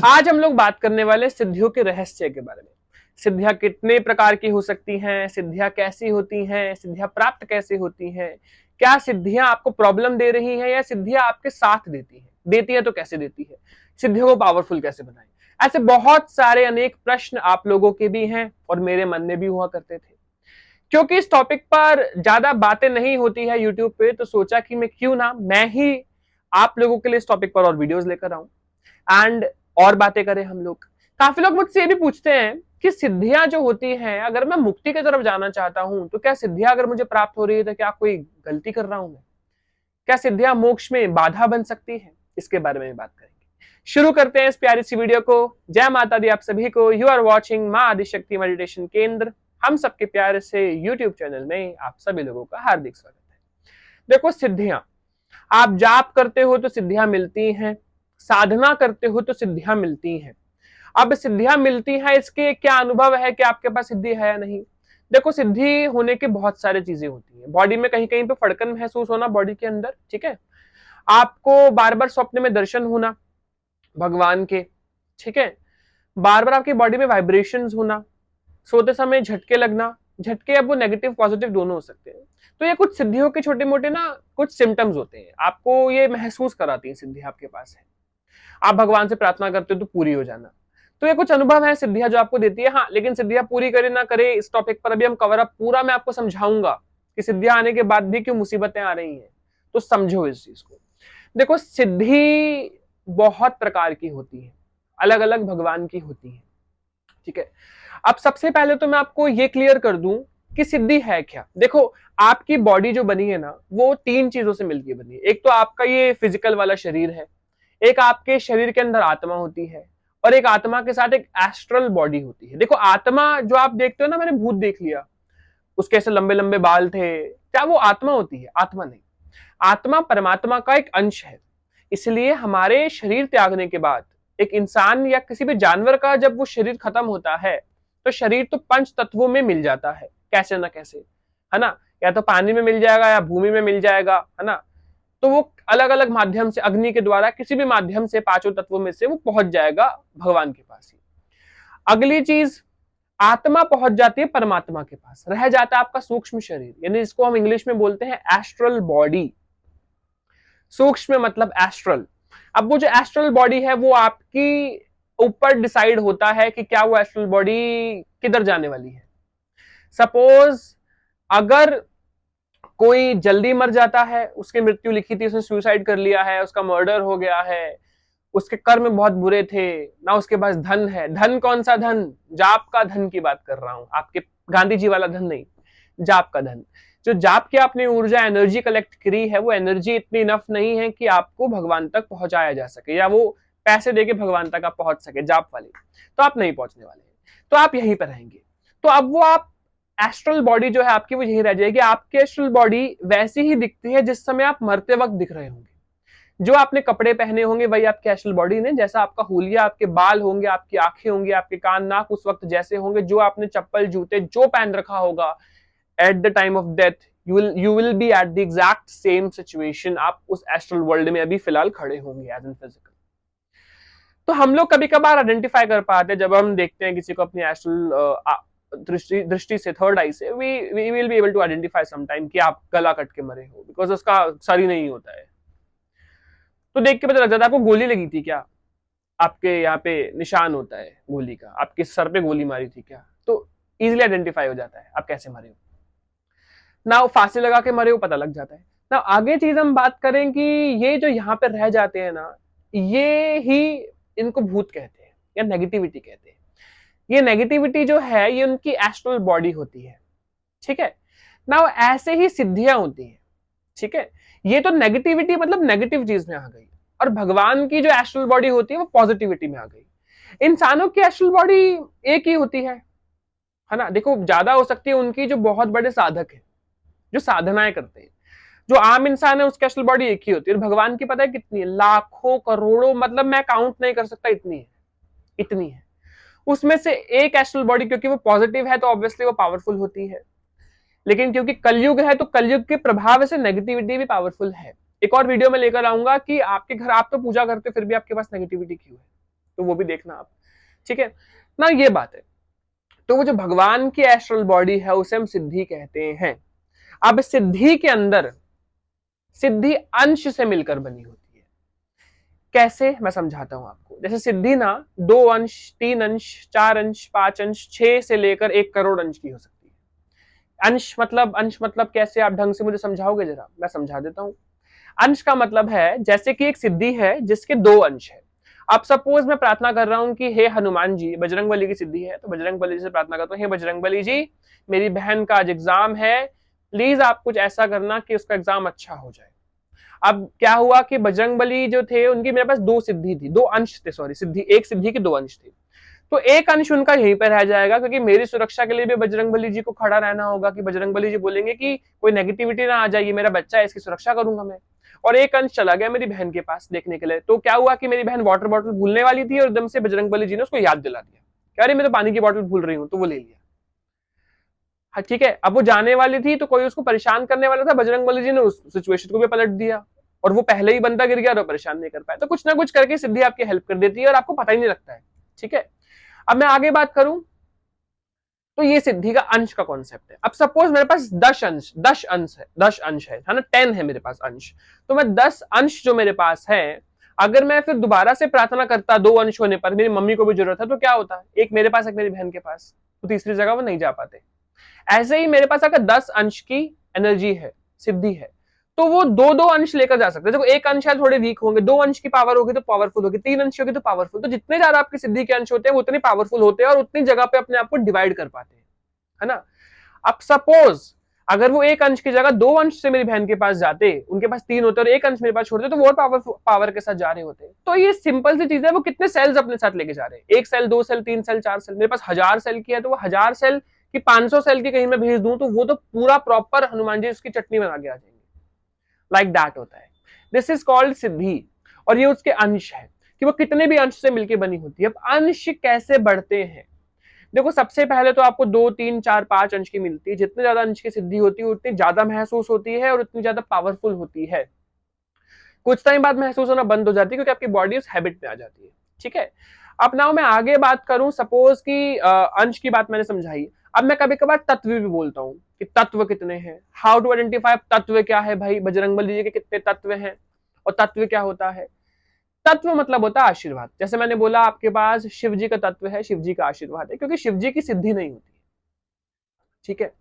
आज हम लोग बात करने वाले सिद्धियों के रहस्य के बारे में। सिद्धियां कितने प्रकार की हो सकती हैं, सिद्धियां कैसी होती हैं, सिद्धियां प्राप्त कैसे होती हैं, क्या सिद्धियां आपको प्रॉब्लम दे रही हैं या सिद्धियां आपके साथ देती है तो कैसे देती है, सिद्धियों को पावरफुल कैसे बनाएं। ऐसे बहुत सारे अनेक प्रश्न आप लोगों के भी हैं और मेरे मन में भी हुआ करते थे। क्योंकि इस टॉपिक पर ज्यादा बातें नहीं होती है यूट्यूब पे, तो सोचा कि मैं ही आप लोगों के लिए इस टॉपिक पर और वीडियोस लेकर आऊं एंड और बातें करें हम लोग। काफी लोग मुझसे ये भी पूछते हैं कि सिद्धियां जो होती हैं, अगर मैं मुक्ति की तरफ जाना चाहता हूं तो क्या सिद्धियां अगर मुझे प्राप्त हो रही है तो क्या कोई गलती कर रहा हूं मैं, क्या सिद्धियां मोक्ष में बाधा बन सकती है? इसके बारे में बात करेंगे। शुरू करते हैं इस प्यारी सी वीडियो को। जय माता दी आप सभी को। यू आर वॉचिंग मां आदिशक्ति मेडिटेशन केंद्र, हम सबके प्यारे से यूट्यूब चैनल में आप सभी लोगों का हार्दिक स्वागत है। देखो, सिद्धियां आप जाप करते हो तो सिद्धियां मिलती हैं, साधना करते हो तो सिद्धियां मिलती हैं। अब सिद्धियां मिलती हैं, इसके क्या अनुभव है कि आपके पास सिद्धि है या नहीं? देखो, सिद्धि होने के बहुत सारे चीजें होती हैं। बॉडी में कहीं कहीं पे फड़कन महसूस होना बॉडी के अंदर, ठीक है। आपको बार बार स्वप्न में दर्शन होना भगवान के, ठीक है। बार बार आपकी बॉडी में वाइब्रेशंस होना, सोते समय झटके लगना। झटके अब वो नेगेटिव पॉजिटिव दोनों हो सकते हैं। तो ये कुछ सिद्धियों के छोटे मोटे ना कुछ सिम्टम्स होते हैं, आपको ये महसूस कराती है सिद्धि आपके पास है। आप भगवान से प्रार्थना करते हो तो पूरी हो जाना। तो ये कुछ अनुभव है सिद्धियां जो आपको देती है। हाँ, लेकिन सिद्धियां पूरी करे ना करे, इस टॉपिक पर अभी हम कवर अप पूरा मैं आपको समझाऊंगा कि सिद्धियां आने के बाद भी क्यों मुसीबतें आ रही हैं। तो समझो इस चीज को। देखो, सिद्धि बहुत प्रकार की होती है, अलग अलग भगवान की होती है, ठीक है। अब सबसे पहले तो मैं आपको ये क्लियर कर दूं कि सिद्धि है क्या। देखो, आपकी बॉडी जो बनी है ना, वो तीन चीजों से मिलकर बनी है। एक तो आपका ये फिजिकल वाला शरीर है, एक आपके शरीर के अंदर आत्मा होती है, और एक आत्मा के साथ एक एस्ट्रल बॉडी होती है। देखो, आत्मा जो आप देखते हो ना, मैंने भूत देख लिया, उसके ऐसे लंबे लंबे बाल थे, क्या वो आत्मा होती है? आत्मा नहीं। आत्मा परमात्मा का एक अंश है। इसलिए हमारे शरीर त्यागने के बाद एक इंसान या किसी भी जानवर का जब वो शरीर खत्म होता है तो शरीर तो पंच तत्वों में मिल जाता है, कैसे ना कैसे, है ना। या तो पानी में मिल जाएगा या भूमि में मिल जाएगा, है ना। तो वो अलग अलग माध्यम से, अग्नि के द्वारा, किसी भी माध्यम से पांचों तत्वों में से वो पहुंच जाएगा भगवान के पास ही। अगली चीज, आत्मा पहुंच जाती है परमात्मा के पास, रह जाता है आपका सूक्ष्म शरीर, यानी इसको हम इंग्लिश में बोलते हैं एस्ट्रल बॉडी। सूक्ष्म मतलब एस्ट्रल। अब वो जो एस्ट्रल बॉडी है वो आपकी ऊपर डिसाइड होता है कि क्या वो एस्ट्रल बॉडी किधर जाने वाली है। सपोज अगर कोई जल्दी मर जाता है, उसकी मृत्यु लिखी थी, उसने सुसाइड कर लिया है, उसका मर्डर हो गया है, उसके कर्म बहुत बुरे थे ना, उसके पास धन है। धन कौन सा धन? जाप का धन की बात कर रहा हूं, आपके गांधी जी वाला धन नहीं, जाप का धन। जो जाप की आपने ऊर्जा एनर्जी कलेक्ट करी है, वो एनर्जी इतनी इनफ नहीं है कि आपको भगवान तक पहुंचाया जा सके, या वो पैसे देके भगवान तक आप पहुंच सके जाप वाली, तो आप नहीं पहुंचने वाले हैं, तो आप यहीं पर रहेंगे। तो अब वो आप एस्ट्रल बॉडी जो है आपकी, वो यही रह जाएगी। आपकी एस्ट्रल बॉडी वैसी ही दिखती है जिस समय आप मरते वक्त दिख रहे होंगे। जो आपने कपड़े पहने होंगे वही आपकी एस्ट्रल बॉडी ने, जैसा आपका हुलिया, आपके बाल होंगे, आपकी आंखें होंगी, आपके कान नाक उस वक्त जैसे होंगे, जो आपने चप्पल जूते जो पहन रखा होगा at the time of death, you will be at the exact same situation. आप उस एस्ट्रल वर्ल्ड में अभी फिलहाल खड़े होंगे एज इन फिजिकल। तो हम लोग कभी कभार आइडेंटिफाई कर पाते हैं जब हम देखते हैं किसी को अपनी एस्ट्रल दृष्टि से, थर्ड आई से, we will be able to identify sometime कि आप गला कट के मरे हो, बिकॉज उसका सर ही नहीं होता है। तो देख के पता लग जाता है आपको गोली लगी थी क्या, आपके यहाँ पे निशान होता है गोली का, आपके सर पे गोली मारी थी क्या, तो इजिली आइडेंटिफाई हो जाता है आप कैसे मरे हो ना। फांसी लगा के मरे हो, पता लग जाता है ना। आगे चीज हम बात करें कि ये जो यहाँ पे रह जाते हैं ना, ये ही इनको भूत कहते हैं या नेगेटिविटी कहते हैं। ये नेगेटिविटी जो है ये उनकी एस्ट्रल बॉडी होती है, ठीक है ना। ऐसे ही सिद्धियां होती हैं, ठीक है। ये तो नेगेटिविटी मतलब नेगेटिव चीज में आ गई, और भगवान की जो एस्ट्रल बॉडी होती है वो पॉजिटिविटी में आ गई। इंसानों की एस्ट्रल बॉडी एक ही होती है ना। देखो, ज्यादा हो सकती है उनकी जो बहुत बड़े साधक है, जो साधनाएं करते हैं। जो आम इंसान है उसकी एस्ट्रल बॉडी एक ही होती है, और भगवान की पता है कितनी है? लाखों करोड़ों, मतलब मैं काउंट नहीं कर सकता, इतनी है, इतनी है। उसमें से एक एस्ट्रल बॉडी, क्योंकि वो पॉजिटिव है तो ऑब्वियसली वो पावरफुल होती है, लेकिन क्योंकि कलयुग है तो कलयुग के प्रभाव से नेगेटिविटी भी पावरफुल है। एक और वीडियो में लेकर आऊंगा कि आपके घर आप तो पूजा करते हो फिर भी आपके पास नेगेटिविटी क्यों है, तो वो भी देखना आप, ठीक है ना, ये बात है। तो वो जो भगवान की एस्ट्रल बॉडी है उसे हम सिद्धि कहते हैं। अब सिद्धि के अंदर सिद्धि अंश से मिलकर बनी होती है। कैसे, मैं समझाता हूं आपको। जैसे सिद्धि ना 2 अंश, 3 अंश, 4 अंश, 5 अंश, 6 से लेकर 1 करोड़ अंश की हो सकती है। अंश मतलब कैसे, आप ढंग से मुझे समझाओगे जरा, मैं समझा देता हूं। अंश का मतलब है जैसे कि एक सिद्धि है जिसके 2 अंश है। अब सपोज मैं प्रार्थना कर रहा हूं कि हे हनुमान जी, बजरंगबली की सिद्धि है, तो बजरंगबली जी से प्रार्थना करता हूं, हे बजरंगबली जी, मेरी बहन का आज एग्जाम है, प्लीज आप कुछ ऐसा करना कि उसका एग्जाम अच्छा हो जाए। अब क्या हुआ कि बजरंगबली जो थे उनकी मेरे पास 2 सिद्धि थी, 2 अंश थे, सॉरी, सिद्धि, एक सिद्धि के 2 अंश थे। तो एक अंश उनका यहीं पर रह जाएगा, क्योंकि मेरी सुरक्षा के लिए भी बजरंगबली जी को खड़ा रहना होगा, कि बजरंगबली जी बोलेंगे कि कोई नेगेटिविटी ना आ जाए, मेरा बच्चा है, इसकी सुरक्षा करूंगा मैं। और एक अंश चला गया मेरी बहन के पास देखने के लिए। तो क्या हुआ कि मेरी बहन वाटर बॉटल भूलने वाली थी और एकदम से बजरंगबली जी ने उसको याद दिला दिया कि अरे मैं तो पानी की बॉटल भूल रही हूँ, तो वो ले लिया। हाँ ठीक है, अब वो जाने वाली थी तो कोई उसको परेशान करने वाला था, बजरंगबली जी ने उस सिचुएशन को भी पलट दिया, और वो पहले ही बंदा गिर गया और परेशान नहीं कर पाया। तो कुछ ना कुछ करके सिद्धि आपकी हेल्प कर देती है और आपको पता ही नहीं लगता है, ठीक है। अब मैं आगे बात करूं, तो ये सिद्धि का अंश का कॉन्सेप्ट है। अब सपोज मेरे पास 10 अंश है ना, 10 है मेरे पास अंश। तो मैं 10 अंश जो मेरे पास है, अगर मैं फिर दोबारा से प्रार्थना करता 2 अंश होने पर, मेरी मम्मी को भी जरूरत है, तो क्या होता, एक मेरे पास एक मेरी बहन के पास, तो तीसरी जगह वो नहीं जा पाते। ऐसे ही मेरे पास अगर 10 अंश की एनर्जी है, सिद्धि है, तो वो 2-2 अंश लेकर जा सकते हैं। देखो, एक अंश है थोड़े वीक होंगे, 2 अंश की पावर होगी तो पावरफुल होगी, 3 अंश होगी तो पावरफुल। तो जितने ज्यादा आपकी सिद्धि के अंश होते हैं वो उतने पावरफुल होते हैं और उतनी जगह पे अपने आप को डिवाइड कर पाते हैं, है ना। अब सपोज अगर वो एक अंश की जगह 2 अंश से मेरी बहन के पास जाते, उनके पास 3 होते और एक अंश मेरे पास छोड़ते, तो वो और पावर के साथ जा रहे होते। तो ये सिंपल सी चीज है, वो कितने सेल्स अपने साथ लेके जा रहे हैं, 1 सेल, 2 सेल, 3 सेल, 4 सेल। मेरे पास 1000 सेल की है, तो वो 1000 सेल कि 500 सेल की कहीं मैं भेज दूं, तो वो तो पूरा प्रॉपर हनुमान जी उसकी चटनी बना के आ जाएंगे। लाइक दैट होता है, दिस इज कॉल्ड सिद्धि। और ये उसके अंश है कि वो कितने भी अंश से मिलकर बनी होती है। अब अंश कैसे बढ़ते हैं, देखो, सबसे पहले तो आपको 2, 3, 4, 5 अंश की मिलती है। जितने ज्यादा अंश की सिद्धि होती है उतनी ज्यादा महसूस होती है और उतनी ज्यादा पावरफुल होती है। कुछ टाइम बाद महसूस होना बंद हो जाती है, क्योंकि आपकी बॉडी उस हैबिट में आ जाती है, ठीक है। अब नाउ मैं आगे बात करूं, सपोज कि अंश की बात मैंने समझाई। अब मैं कभी कभार तत्व भी बोलता हूं कि तत्व कितने हैं, हाउ टू आइडेंटिफाई तत्व क्या है। भाई, बजरंगबली जी के कितने तत्व हैं और तत्व क्या होता है। तत्व मतलब होता है आशीर्वाद। जैसे मैंने बोला, आपके पास शिव जी का तत्व है, शिव जी का आशीर्वाद है, क्योंकि शिव जी की सिद्धि नहीं होती, ठीक है।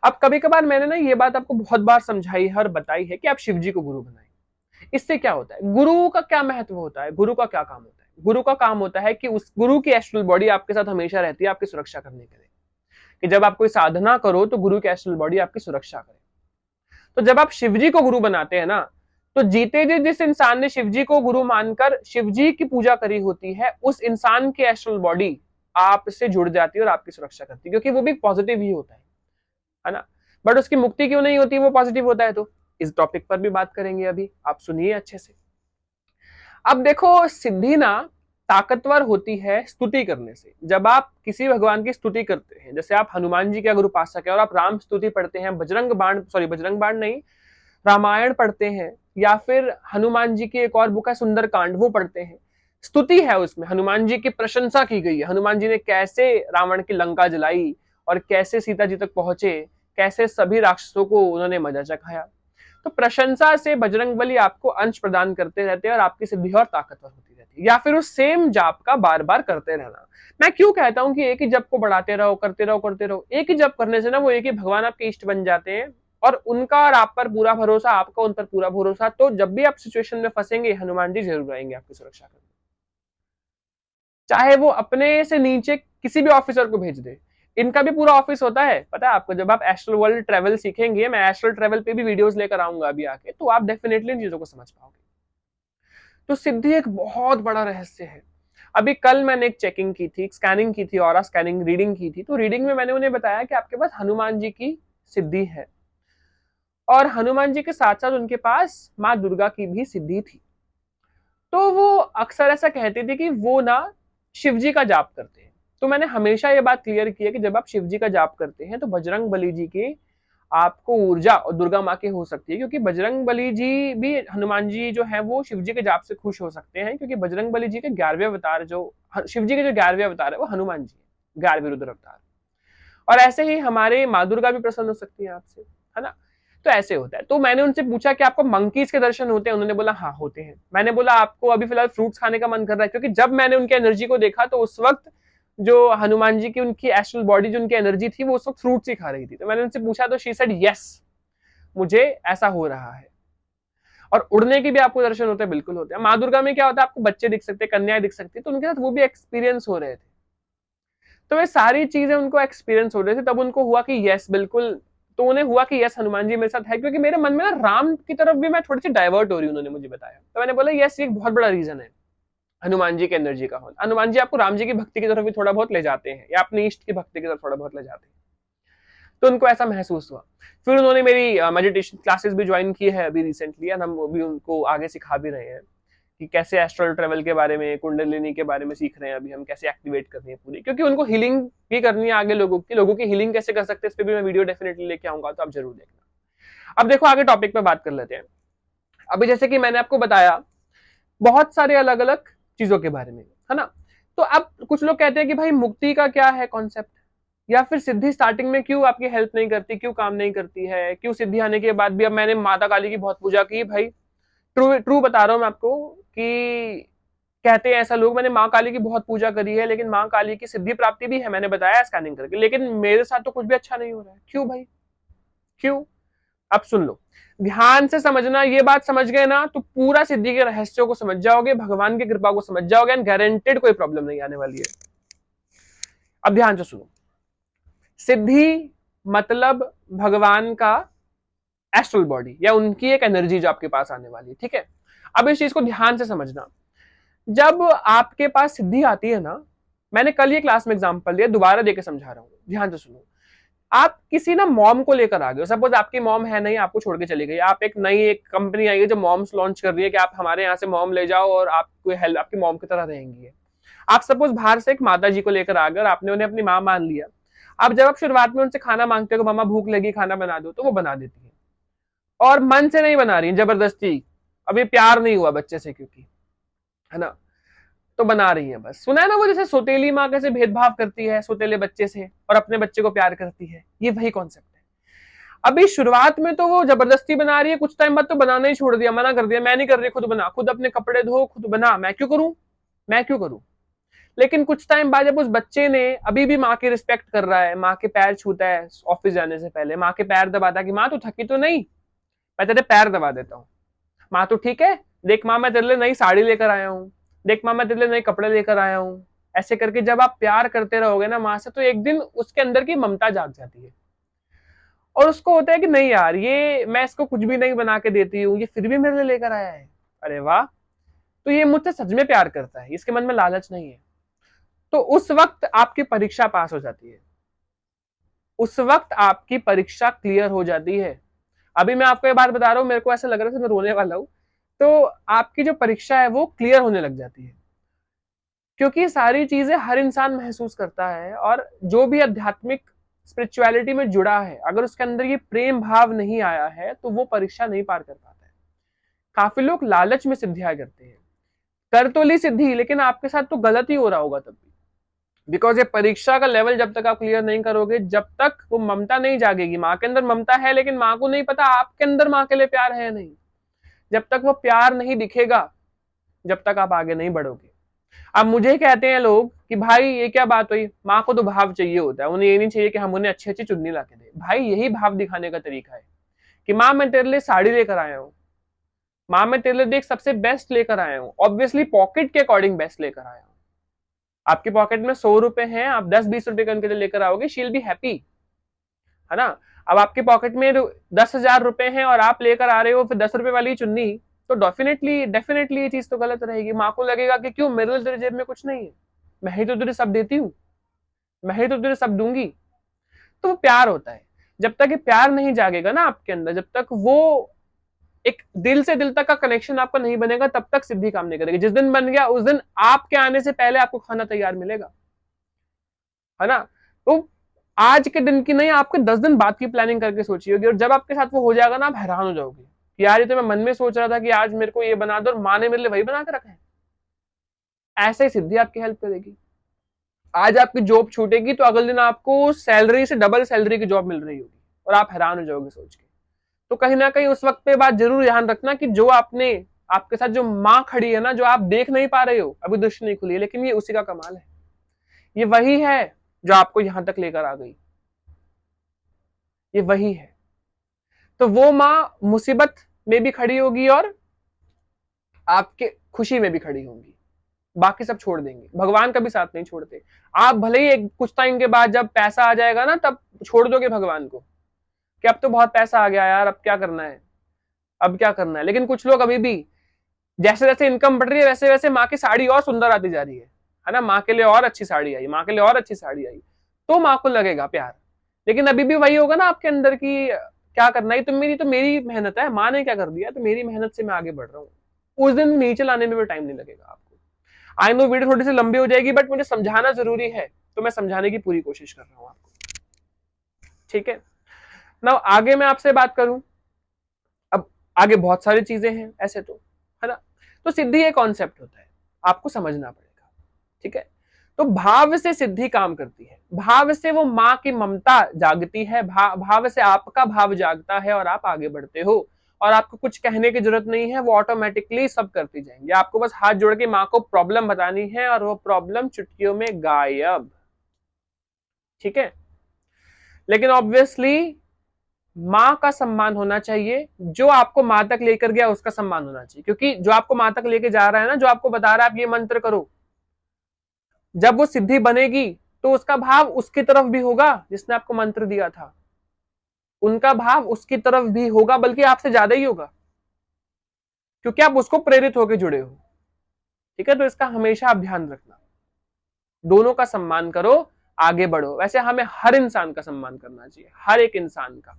अब कभी कभार मैंने ना ये बात आपको बहुत बार समझाई है और बताई है कि आप शिव जी को गुरु बनाएं। इससे क्या होता है, गुरु का क्या महत्व होता है, गुरु का क्या काम होता है। गुरु का काम होता है कि उस गुरु की एस्ट्रल बॉडी आपके साथ हमेशा रहती है, आपकी सुरक्षा करने के लिए। कि जब आप कोई साधना करो तो गुरु की एस्ट्रल बॉडी आपकी सुरक्षा करे। तो जब आप शिवजी को गुरु बनाते हैं ना, तो जीते जी जिस इंसान ने शिवजी को गुरु मानकर शिवजी की पूजा करी होती है, उस इंसान की एस्ट्रल बॉडी आपसे जुड़ जाती है और आपकी सुरक्षा करती है, क्योंकि वो भी पॉजिटिव ही होता है ना। बट उसकी मुक्ति क्यों नहीं होती, वो पॉजिटिव होता है। तो इस टॉपिक पर भी बात करेंगे अभी, आप सुनिए अच्छे से। अब देखो, सिद्धि ना ताकतवर होती है स्तुति करने से। जब आप किसी भगवान की स्तुति करते हैं, जैसे आप हनुमान जी के अगर उपासक है और आप राम स्तुति पढ़ते हैं, बजरंग बाण नहीं, रामायण पढ़ते हैं, या फिर हनुमान जी की एक और बुक है सुंदर कांड, वो पढ़ते हैं। स्तुति है उसमें, हनुमान जी की प्रशंसा की गई है, हनुमान जी ने कैसे रावण की लंका जलाई और कैसे सीता जी तक पहुंचे, कैसे सभी राक्षसों को उन्होंने मजा चखाया। तो प्रशंसा से बजरंगबली आपको अंश प्रदान करते रहते हैं और आपकी सिद्धि और ताकतवर होती रहती है। या फिर उस सेम जाप का बार बार करते रहना। मैं क्यों कहता हूं कि एक ही जप को बढ़ाते रहो, करते रहो, करते रहो। एक ही जप करने से ना वो एक ही भगवान आपके इष्ट बन जाते हैं, और उनका और आप पर पूरा भरोसा, आपका उन पर पूरा भरोसा। तो जब भी आप सिचुएशन में फंसेंगे, हनुमान जी जरूर आएंगे आपकी सुरक्षा करने। चाहे वो अपने से नीचे किसी भी ऑफिसर को भेज दे, इनका भी पूरा ऑफिस होता है, पता है आपको। जब आप एस्ट्रल वर्ल्ड ट्रेवल सीखेंगे, मैं एस्ट्रल ट्रेवल पे भी वीडियोस लेकर आऊंगा अभी आके, तो आप डेफिनेटली इन चीजों को समझ पाओगे। तो सिद्धि एक बहुत बड़ा रहस्य है। अभी कल मैंने एक चेकिंग की थी, स्कैनिंग की थी, ऑरा स्कैनिंग, रीडिंग की थी। तो रीडिंग में मैंने उन्हें बताया कि आपके पास हनुमान जी की सिद्धि है, और हनुमान जी के साथ साथ उनके पास माँ दुर्गा की भी सिद्धि थी। तो वो अक्सर ऐसा कहते थे कि वो ना शिव जी का जाप करते हैं। तो मैंने हमेशा ये बात क्लियर की है कि जब आप शिव जी का जाप करते हैं तो बजरंग बली जी के आपको ऊर्जा और दुर्गा माँ की हो सकती है, क्योंकि बजरंग बली जी भी, हनुमान जी जो है वो शिव जी के जाप से खुश हो सकते हैं, क्योंकि बजरंग बली जी के 11वें अवतार, जो शिव जी के जो 11वें अवतार है वो हनुमान जी है, 11वें रुद्र अवतार। और ऐसे ही हमारे माँ दुर्गा भी प्रसन्न हो सकती है आपसे, है ना। तो ऐसे होता है। तो मैंने उनसे पूछा कि आपको मंकीज के दर्शन होते हैं? उन्होंने बोला हाँ होते हैं। मैंने बोला आपको अभी फिलहाल फ्रूट्स खाने का मन कर रहा है? क्योंकि जब मैंने उनकी एनर्जी को देखा तो उस वक्त जो हनुमान जी की उनकी एस्ट्रल बॉडी, जो उनकी एनर्जी थी, वो उस वक्त फ्रूट्स ही खा रही थी। तो मैंने उनसे पूछा तो शी सेड यस, मुझे ऐसा हो रहा है। और उड़ने की भी आपको दर्शन होते हैं? बिल्कुल होते हैं। माँ दुर्गा में क्या होता है, आपको बच्चे दिख सकते हैं, कन्याएं दिख सकती है, तो उनके साथ वो भी एक्सपीरियंस हो रहे थे। तो वे सारी चीजें उनको एक्सपीरियंस हो रहे थे, तब उनको हुआ कि यस बिल्कुल। तो उन्हें हुआ कि यस हनुमान जी मेरे साथ है, क्योंकि मेरे मन में ना राम की तरफ भी मैं थोड़ी सी डाइवर्ट हो रही हूँ, उन्होंने मुझे बताया। तो मैंने बोला यस, ये एक बहुत बड़ा रीजन है हनुमान जी की एनर्जी का होना। हनुमान जी आपको राम जी की भक्ति की तरफ भी थोड़ा बहुत ले जाते हैं, या अपने इष्ट की भक्ति की तरफ थोड़ा बहुत ले जाते हैं। तो उनको ऐसा महसूस हुआ। फिर उन्होंने मेरी मेडिटेशन क्लासेस भी ज्वाइन की है अभी रिसेंटली, और हम अभी उनको आगे सिखा भी रहे हैं कि कैसे एस्ट्रल ट्रेवल के बारे में, कुंडलिनी के बारे में सीख रहे हैं अभी हम, कैसे एक्टिवेट करनी है पूरी, क्योंकि उनको हीलिंग भी करनी है आगे। लोगों की हीलिंग कैसे कर सकते हैं, इस पर भी मैं वीडियो डेफिनेटली लेके आऊंगा, तो आप जरूर देखना। अब देखो आगे टॉपिक पे बात कर लेते हैं। अभी जैसे कि मैंने आपको बताया बहुत सारे अलग अलग चीजों के बारे में, है ना। तो अब कुछ लोग कहते हैं कि भाई मुक्ति का क्या है कॉन्सेप्ट, या फिर सिद्धि स्टार्टिंग में क्यों आपकी हेल्प नहीं करती, क्यों काम नहीं करती है, क्यों सिद्धि आने के बाद भी। अब मैंने माता काली की बहुत पूजा की भाई, ट्रू ट्रू बता रहा हूं मैं आपको कि कहते हैं ऐसा लोग, मैंने माँ काली की बहुत पूजा करी है, लेकिन माँ काली की सिद्धि प्राप्ति भी है, मैंने बताया स्कैनिंग करके, लेकिन मेरे साथ तो कुछ भी अच्छा नहीं हो रहा है। क्यों भाई, क्यों? अब सुन लो, ध्यान से समझना। ये बात समझ गए ना तो पूरा सिद्धि के रहस्यों को समझ जाओगे, भगवान की कृपा को समझ जाओगे, एंड गारंटेड कोई प्रॉब्लम नहीं आने वाली है। अब ध्यान से सुनो, सिद्धि मतलब भगवान का एस्ट्रल बॉडी, या उनकी एक एनर्जी जो आपके पास आने वाली है, ठीक है। अब इस चीज को ध्यान से समझना। जब आपके पास सिद्धि आती है ना, मैंने कल ये क्लास में एग्जांपल दिया, दोबारा देके समझा रहा हूं, ध्यान से सुनो। आप किसी ना मॉम को लेकर आ गए, सपोज आपकी मॉम है नहीं, आपको छोड़ के चली गई, आप एक नई एक कंपनी आई है जो मॉम्स लॉन्च कर रही है कि आप हमारे यहाँ से मॉम ले जाओ और आपको हेल्प, आपकी मॉम की तरह रहेंगी। आप सपोज बाहर से एक माता जी को लेकर आ गए और आपने उन्हें अपनी माँ मान लिया। अब जब आप शुरुआत में उनसे खाना मांगते हो, मामा भूख लगी खाना बना दो, तो वो बना देती है, और मन से नहीं बना रही है, जबरदस्ती। अभी प्यार नहीं हुआ बच्चे से, क्योंकि, है ना, तो बना रही है बस। सुना है ना वो, जैसे सोतेली माँ कैसे भेदभाव करती है सोतेले बच्चे से और अपने बच्चे को प्यार करती है, ये वही कॉन्सेप्ट है। अभी शुरुआत में तो वो जबरदस्ती बना रही है, कुछ टाइम बाद तो बनाना ही छोड़ दिया, मना कर दिया, मैं नहीं कर रही, खुद बना, खुद अपने कपड़े धो, खुद बना, मैं क्यों करूं, मैं क्यों करूं। लेकिन कुछ टाइम बाद जब उस बच्चे ने अभी भी माँ की रिस्पेक्ट कर रहा है, माँ के पैर छूता है ऑफिस जाने से पहले, माँ के पैर दबाता है कि माँ तू थकी तो नहीं, मैं तेरे पैर दबा देता हूँ, माँ तू ठीक है, देख माँ मैं तेरे लिए नई साड़ी लेकर आया हूँ, देख माँ मैं तेरे लिए नए कपड़े लेकर आया हूँ। ऐसे करके जब आप प्यार करते रहोगे ना माँ से, तो एक दिन उसके अंदर की ममता जाग जाती है, और उसको होता है कि नहीं यार, ये मैं इसको कुछ भी नहीं बना के देती हूँ, ये फिर भी मेरे लिए लेकर आया है, अरे वाह, तो ये मुझसे सच में प्यार करता है, इसके मन में लालच नहीं है। तो उस वक्त आपकी परीक्षा पास हो जाती है, उस वक्त आपकी परीक्षा क्लियर हो जाती है। अभी मैं आपको ये बात बता रहा हूं, मेरे को ऐसा लग रहा है मैं रोने वाला हूं। तो आपकी जो परीक्षा है वो क्लियर होने लग जाती है, क्योंकि सारी चीजें हर इंसान महसूस करता है, और जो भी आध्यात्मिक स्पिरिचुअलिटी में जुड़ा है, अगर उसके अंदर ये प्रेम भाव नहीं आया है तो वो परीक्षा नहीं पार कर पाता है। काफी लोग लालच में सिद्धियां करते हैं, कर तो ली सिद्धि, लेकिन आपके साथ तो गलत ही हो रहा होगा तब भी, बिकॉज ये परीक्षा का लेवल जब तक आप क्लियर नहीं करोगे, जब तक वो ममता नहीं जागेगी। माँ के अंदर ममता है, लेकिन माँ को नहीं पता आपके अंदर माँ के लिए प्यार है नहीं। जब तक वो प्यार नहीं दिखेगा, जब तक आप आगे नहीं बढ़ोगे। अब मुझे कहते हैं लोग कि भाई ये क्या बात हुई, माँ को तो भाव चाहिए होता है, उन्हें ये नहीं चाहिए कि हम उन्हें अच्छी अच्छी चुन्नी ला के दे। भाई यही भाव दिखाने का तरीका है कि माँ मैं तेरे लिए साड़ी लेकर आया हूँ, माँ मैं तेरे लिए देख सबसे बेस्ट लेकर आया हूँ, ऑब्वियसली पॉकेट के अकॉर्डिंग बेस्ट लेकर आया हूँ। आपकी पॉकेट में 100 रुपए हैं, आप 10-20 रुपए का उनके लिए लेकर आओगे, शी विल बी हैप्पी, है ना। अब आपकी पॉकेट में 10,000 रुपए हैं और आप लेकर आ रहे हो फिर 10 रुपए वाली चुन्नी, तो डेफिनेटली डेफिनेटली ये चीज तो गलत रहेगी। माँ को लगेगा कि क्यों, मेरे लिए तेरे जेब में कुछ नहीं है, मैं ही तो तुझे सब देती हूँ, मैं ही तो तुझे सब दूंगी। तो वो प्यार होता है। जब तक ये प्यार नहीं जागेगा ना आपके अंदर, जब तक वो एक दिल से दिल तक का कनेक्शन आपका नहीं बनेगा, तब तक सिद्धि काम नहीं करेगी। जिस दिन बन गया उस दिन आपके आने से पहले आपको खाना तैयार मिलेगा, है ना। तो आज के दिन की नहीं, आपके 10 दिन बाद की प्लानिंग करके सोची होगी, और जब आपके साथ वो हो जाएगा ना, आप हैरान हो जाओगे कि यार ये तो मैं मन में सोच रहा था कि आज मेरे को ये बना दो, और माँ ने मेरे लिए वही बना के रखा है। ऐसे ही सिद्धि आपकी हेल्प करेगी। आज आपकी जॉब छूटेगी तो अगले दिन आपको सैलरी से डबल सैलरी की जॉब मिल रही होगी, और आप हैरान हो जाओगे सोच के। तो कहीं ना कहीं उस वक्त पे बात जरूर ध्यान रखना कि जो आपने, आपके साथ जो माँ खड़ी है ना, जो आप देख नहीं पा रहे हो, अभी दृष्टि नहीं खुली है, लेकिन ये उसी का कमाल है। ये वही है जो आपको यहां तक लेकर आ गई, ये वही है। तो वो माँ मुसीबत में भी खड़ी होगी और आपके खुशी में भी खड़ी होंगी। बाकी सब छोड़ देंगे, भगवान का भी साथ नहीं छोड़ते। आप भले ही एक कुछ टाइम के बाद जब पैसा आ जाएगा ना, तब छोड़ दोगे भगवान को कि अब तो बहुत पैसा आ गया यार, अब क्या करना है, अब क्या करना है। लेकिन कुछ लोग अभी भी, जैसे जैसे इनकम बढ़ रही है वैसे वैसे माँ की साड़ी और सुंदर आती जा रही है ना, माँ के लिए और अच्छी साड़ी आई, माँ के लिए और अच्छी साड़ी आई, तो माँ को लगेगा प्यार। लेकिन अभी भी वही होगा ना आपके अंदर की, क्या करना है, तो मेरी मेहनत है, माँ ने क्या कर दिया, तो मेरी मेहनत से मैं आगे बढ़ रहा हूँ। उस दिन नीचे लाने में भी टाइम नहीं लगेगा आपको। आई नो वीडियो थोड़ी सी लंबी हो जाएगी, बट मुझे समझाना जरूरी है, तो मैं समझाने की पूरी कोशिश कर रहा हूँ आपको। ठीक है ना, आगे मैं आपसे बात करूं। अब आगे बहुत सारी चीजें हैं ऐसे तो, है ना। तो सिद्धि एक कॉन्सेप्ट होता है, आपको समझना पड़ेगा। ठीक है, तो भाव से सिद्धि काम करती है। भाव से वो माँ की ममता जागती है, भाव से आपका भाव जागता है और आप आगे बढ़ते हो। और आपको कुछ कहने की जरूरत नहीं है, वो ऑटोमेटिकली सब करती जाएंगे। आपको बस हाथ जोड़ के माँ को प्रॉब्लम बतानी है और वो प्रॉब्लम चुटकियों में गायब। ठीक है, लेकिन ऑब्वियसली माँ का सम्मान होना चाहिए, जो आपको माँ तक लेकर गया उसका सम्मान होना चाहिए। क्योंकि जो आपको माँ तक लेके जा रहा है ना, जो आपको बता रहा है आप ये मंत्र करो, जब वो सिद्धि बनेगी तो उसका भाव उसकी तरफ भी होगा जिसने आपको मंत्र दिया था, उनका भाव उसकी तरफ भी होगा, बल्कि आपसे ज्यादा ही होगा, क्योंकि आप उसको प्रेरित होकर जुड़े हो। ठीक है, तो इसका हमेशा आप ध्यान रखना, दोनों का सम्मान करो, आगे बढ़ो। वैसे हमें हर इंसान का सम्मान करना चाहिए, हर एक इंसान का।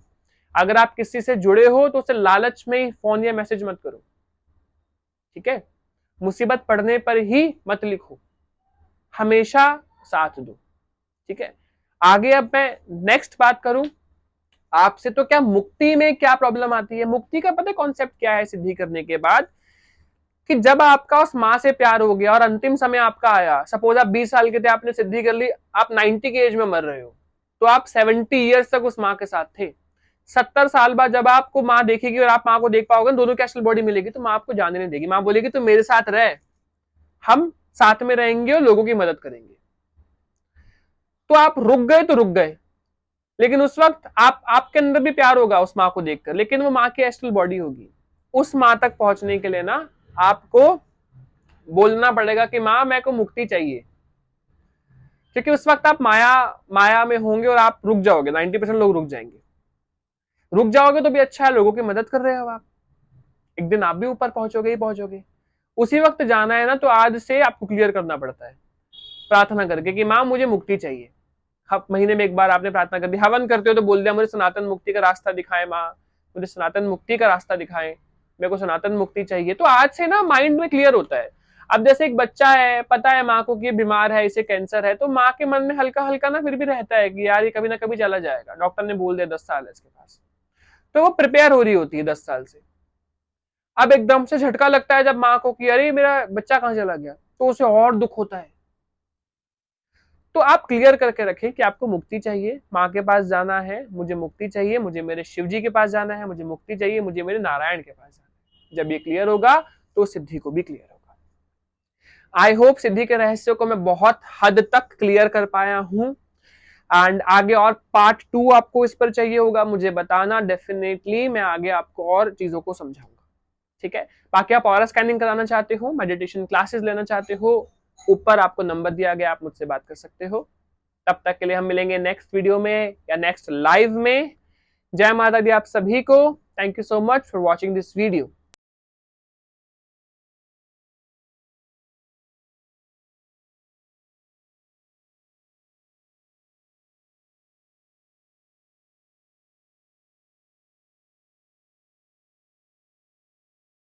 अगर आप किसी से जुड़े हो तो उसे लालच में ही फोन या मैसेज मत करो। ठीक है, मुसीबत पड़ने पर ही मत लिखो, हमेशा साथ दो। ठीक है, आगे अब मैं नेक्स्ट बात करूं आपसे, तो क्या मुक्ति में क्या प्रॉब्लम आती है। मुक्ति का पता कॉन्सेप्ट क्या है सिद्धि करने के बाद, कि जब आपका उस माँ से प्यार हो गया और अंतिम समय आपका आया, सपोज आप 20 साल के थे, आपने सिद्धि कर ली, आप 90 की एज में मर रहे हो, तो आप 70 ईयर्स तक उस माँ के साथ थे। 70 साल बाद जब आपको माँ देखेगी और आप माँ को देख पाओगे, दोनों की असल बॉडी मिलेगी, तो माँ आपको जाने नहीं देगी। माँ बोलेगी तू मेरे साथ रह, हम साथ में रहेंगे और लोगों की मदद करेंगे। तो आप रुक गए तो रुक गए, लेकिन उस वक्त आपके अंदर भी प्यार होगा उस माँ को देखकर, लेकिन वो माँ की एस्ट्रल बॉडी होगी। उस माँ तक पहुंचने के लिए ना आपको बोलना पड़ेगा कि माँ मेरे को मुक्ति चाहिए, क्योंकि उस वक्त आप माया माया में होंगे और आप रुक जाओगे। 90% लोग रुक जाएंगे। रुक जाओगे तो भी अच्छा है, लोगों की मदद कर रहे हो आप, एक दिन आप भी ऊपर पहुंचोगे ही पहुंचोगे। उसी वक्त जाना है ना, तो आज से आपको क्लियर करना पड़ता है, प्रार्थना करके कि माँ मुझे मुक्ति चाहिए। महीने में एक बार आपने प्रार्थना कर दी, हवन करते हो तो बोल दिया मुझे सनातन मुक्ति का रास्ता दिखाए माँ, मुझे सनातन मुक्ति का रास्ता दिखाए, मेरे को सनातन मुक्ति चाहिए। तो आज से ना माइंड में क्लियर होता है। अब जैसे एक बच्चा है, पता है माँ को कि बीमार है, इसे कैंसर है, तो माँ के मन में हल्का हल्का ना फिर भी रहता है कि यार ये कभी ना कभी चला जाएगा, डॉक्टर ने बोल दिया 10 साल है इसके पास, तो वो प्रिपेयर हो रही होती है 10 साल से। अब एकदम से झटका लगता है जब माँ को कि अरे मेरा बच्चा कहाँ चला गया, तो उसे और दुख होता है। तो आप क्लियर करके रखें कि आपको मुक्ति चाहिए, माँ के पास जाना है, मुझे मुक्ति चाहिए, मुझे मेरे शिव जी के पास जाना है, मुझे मुक्ति चाहिए, मुझे मेरे नारायण के पास जाना है। जब ये क्लियर होगा तो सिद्धि को भी क्लियर होगा। आई होप सिद्धि के रहस्य को मैं बहुत हद तक क्लियर कर पाया हूं। एंड आगे और पार्ट 2 आपको इस पर चाहिए होगा, मुझे बताना, डेफिनेटली मैं आगे आपको और चीजों को समझाऊंगा। ठीक है, बाकी आप ऑरा स्कैनिंग कराना चाहते हो, मेडिटेशन क्लासेस लेना चाहते हो, ऊपर आपको नंबर दिया गया, आप मुझसे बात कर सकते हो। तब तक के लिए हम मिलेंगे नेक्स्ट वीडियो में या नेक्स्ट लाइव में। जय माता दी आप सभी को। Thank you so much for watching this video.